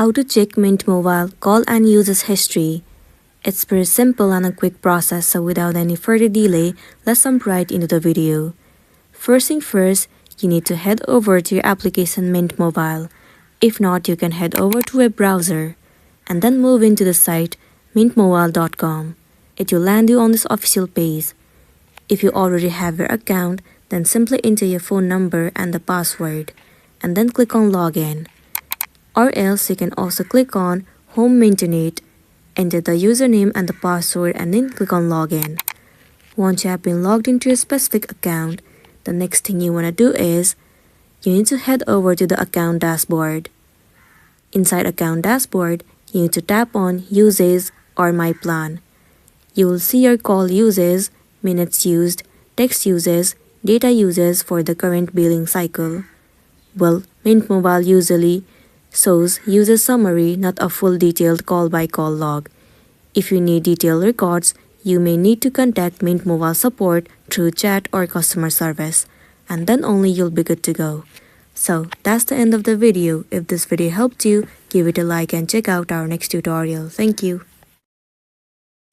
How to check Mint Mobile call and usage history. It's pretty simple and a quick process, so without any further delay, let's jump right into the video. First thing first, you need to head over to your application Mint Mobile. If not, you can head over to a browser and then move into the site mintmobile.com. It will land you on this official page. If you already have your account, then simply enter your phone number and the password and then click on login. Or else you can also click on Home Internet, enter the username and the password and then click on login. Once you have been logged into a specific account, the next thing you want to do is you need to head over to the account dashboard. Inside account dashboard, you need to tap on Usage or My Plan. You will see your call usage, minutes used, text usage, data usage for the current billing cycle. Well, Mint Mobile usually shows user summary, not a full detailed call-by-call log. If you need detailed records, you may need to contact Mint Mobile support through chat or customer service, and then only you'll be good to go. So that's the end of the video. If this video helped you, give it a like and check out our next tutorial. Thank you.